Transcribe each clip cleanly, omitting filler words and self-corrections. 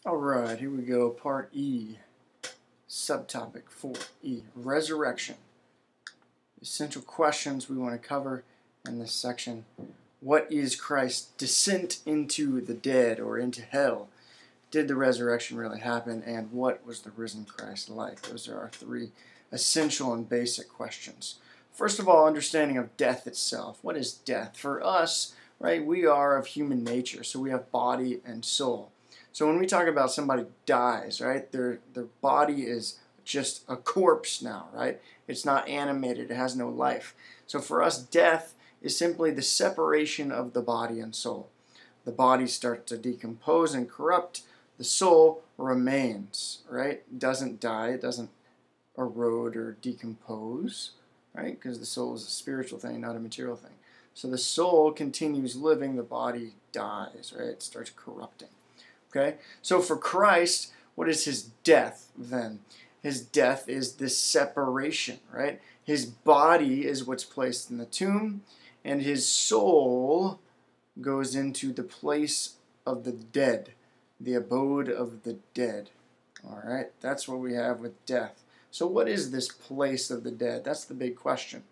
All right, here we go. Part E, subtopic 4E, resurrection. Essential questions we want to cover in this section. What is Christ's descent into the dead or into hell? Did the resurrection really happen? And what was the risen Christ like? Those are our three essential and basic questions. First of all, understanding of death itself. What is death? For us, right, we are of human nature, so we have body and soul. So when we talk about somebody dies, right, their body is just a corpse now, right? It's not animated, it has no life. So for us, death is simply the separation of the body and soul. The body starts to decompose and corrupt. The soul remains, right? It doesn't die, it doesn't erode or decompose, right? Because the soul is a spiritual thing, not a material thing. So the soul continues living, the body dies, right? It starts corrupting. Okay? So for Christ, what is his death then? His death is this separation, right? His body is what's placed in the tomb, and his soul goes into the place of the dead, the abode of the dead. All right? That's what we have with death. So what is this place of the dead? That's the big question.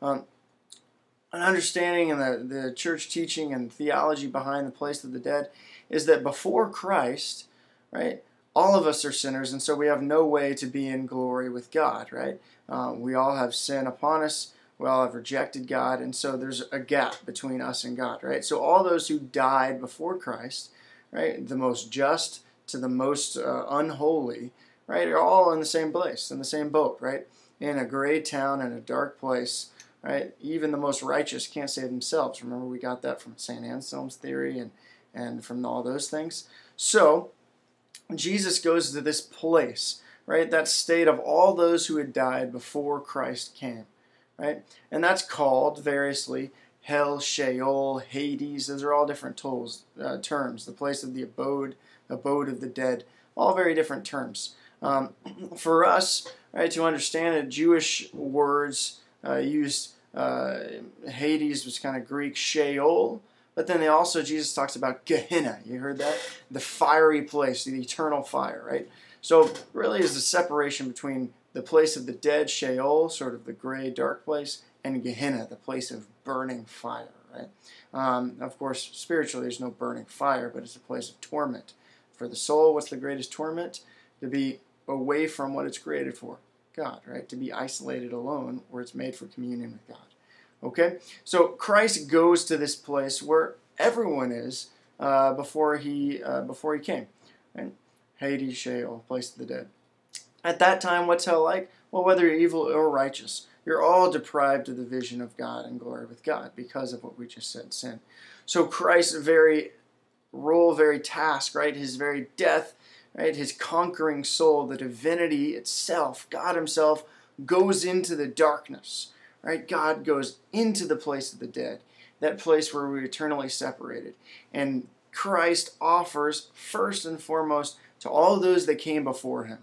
An understanding in the church teaching and theology behind the place of the dead is that before Christ, right, all of us are sinners, and so we have no way to be in glory with God, right? We all have sin upon us. We all have rejected God, and so there's a gap between us and God, right? So all those who died before Christ, right, the most just to the most unholy, right, are all in the same place, in the same boat, right? In a gray town, in a dark place, right? Even the most righteous can't save themselves. Remember, we got that from St. Anselm's theory and from all those things. So Jesus goes to this place, right? That state of all those who had died before Christ came, right? And that's called variously hell, Sheol, Hades. Those are all different terms. The place of the abode of the dead, all very different terms. For us, right, to understand it, Jewish words used Hades was kind of Greek, Sheol. But then Jesus talks about Gehenna. You heard that? The fiery place, the eternal fire, right? So really is the separation between the place of the dead, Sheol, sort of the gray, dark place, and Gehenna, the place of burning fire, right? Of course, spiritually, there's no burning fire, but it's a place of torment. For the soul, what's the greatest torment? To be away from what it's created for, God, right? To be isolated alone, where it's made for communion with God. Okay, so Christ goes to this place where everyone is before he came, right? Hades, Sheol, place of the dead. At that time, what's hell like? Well, whether you're evil or righteous, you're all deprived of the vision of God and glory with God because of what we just said, sin. So Christ's very role, very task, right? His very death, right? His conquering soul, the divinity itself, God himself, goes into the darkness. Right? God goes into the place of the dead, that place where we're eternally separated. And Christ offers, first and foremost, to all those that came before him,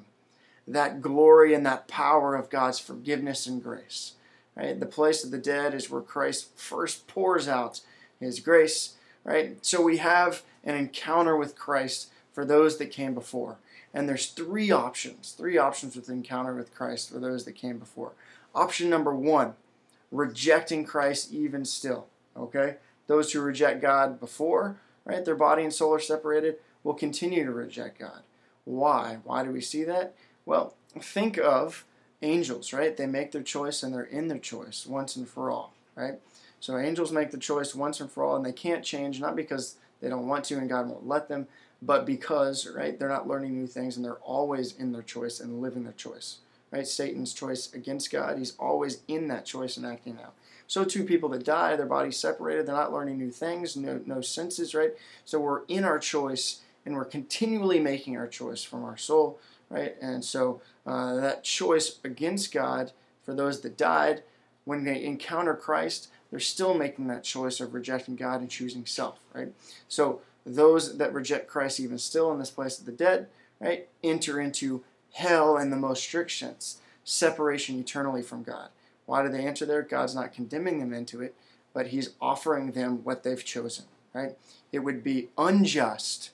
that glory and that power of God's forgiveness and grace. Right? The place of the dead is where Christ first pours out his grace. Right? So we have an encounter with Christ for those that came before. And there's three options with encounter with Christ for those that came before. Option number one, rejecting Christ even still, okay? Those who reject God before, right, their body and soul are separated, will continue to reject God. Why? Why do we see that? Well, think of angels, right? They make their choice and they're in their choice once and for all, right? So angels make the choice once and for all, and they can't change, not because they don't want to and God won't let them, but because, right, they're not learning new things and they're always in their choice and living their choice. Right, Satan's choice against God, he's always in that choice and acting out. So too, people that die, their body's separated, they're not learning new things, no senses, right? So we're in our choice, and we're continually making our choice from our soul, right? And so that choice against God, for those that died, when they encounter Christ, they're still making that choice of rejecting God and choosing self, right? So those that reject Christ even still in this place of the dead, right, enter into hell in the most strict sense, separation eternally from God. Why do they enter there? God's not condemning them into it, but he's offering them what they've chosen, right? It would be unjust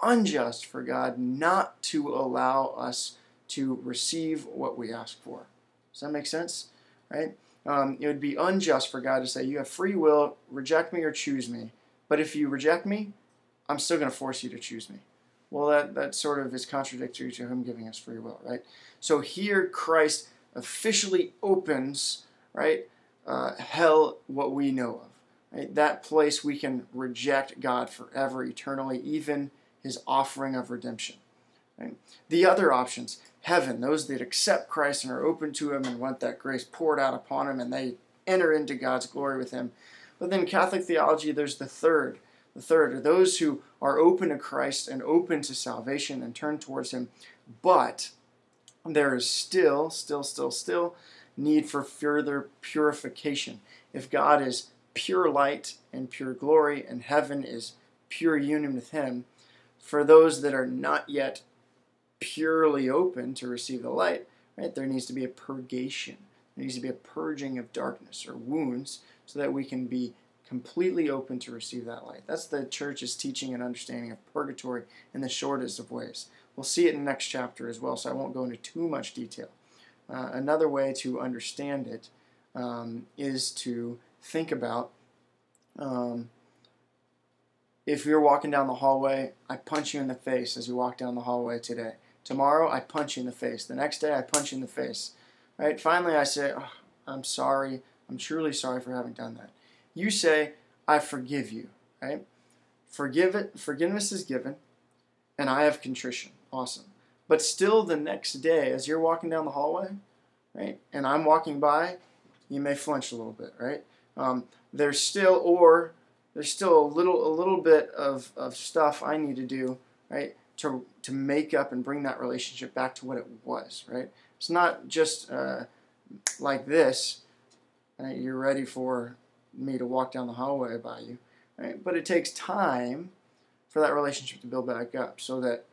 unjust for God not to allow us to receive what we ask for. Does that make sense? Right? It would be unjust for God to say, you have free will, reject me or choose me. But if you reject me, I'm still going to force you to choose me. Well, that sort of is contradictory to him giving us free will, right? So here Christ officially opens, right, hell, what we know of. Right? That place we can reject God forever, eternally, even his offering of redemption. Right? The other options, heaven, those that accept Christ and are open to him and want that grace poured out upon him, and they enter into God's glory with him. But then Catholic theology, there's the third. The third are those who are open to Christ and open to salvation and turn towards him, but there is still need for further purification. If God is pure light and pure glory, and heaven is pure union with him, for those that are not yet purely open to receive the light, right, there needs to be a purgation. There needs to be a purging of darkness or wounds so that we can be completely open to receive that light. That's the church's teaching and understanding of purgatory in the shortest of ways. We'll see it in the next chapter as well, so I won't go into too much detail. Another way to understand it is to think about if you're walking down the hallway, I punch you in the face as you walk down the hallway today. Tomorrow, I punch you in the face. The next day, I punch you in the face. Right? Finally, I say, oh, I'm sorry. I'm truly sorry for having done that. You say, I forgive you. Right? Forgiveness is given, and I have contrition. Awesome. But still, the next day, as you're walking down the hallway, right, and I'm walking by, you may flinch a little bit, right? There's still a little bit of stuff I need to do, right, to make up and bring that relationship back to what it was, right? It's not just like this, right? You're ready for me to walk down the hallway by you, right? But it takes time for that relationship to build back up so that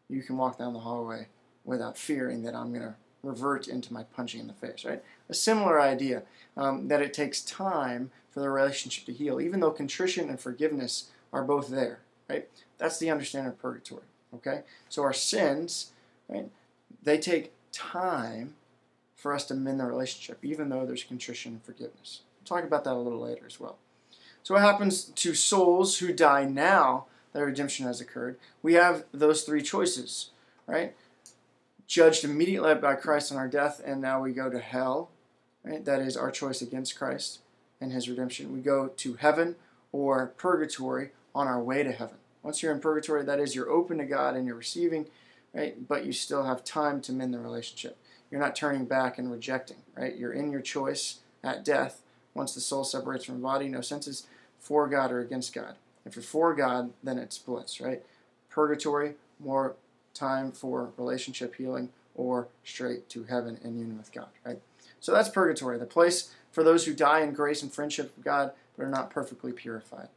you can walk down the hallway without fearing that I'm going to revert into my punching in the face, right? A similar idea, that it takes time for the relationship to heal, even though contrition and forgiveness are both there, right? That's the understanding of purgatory, okay? So our sins, right, they take time for us to mend the relationship, even though there's contrition and forgiveness. We'll talk about that a little later as well. So what happens to souls who die now that redemption has occurred? We have those three choices, right? Judged immediately by Christ on our death, and now we go to hell, right? That is our choice against Christ and his redemption. We go to heaven or purgatory on our way to heaven. Once you're in purgatory, that is, you're open to God and you're receiving, right? But you still have time to mend the relationship. You're not turning back and rejecting, right? You're in your choice at death. Once the soul separates from the body, no senses for God or against God. If you're for God, then it splits, right? Purgatory, more time for relationship healing, or straight to heaven and union with God, right? So that's purgatory, the place for those who die in grace and friendship with God but are not perfectly purified.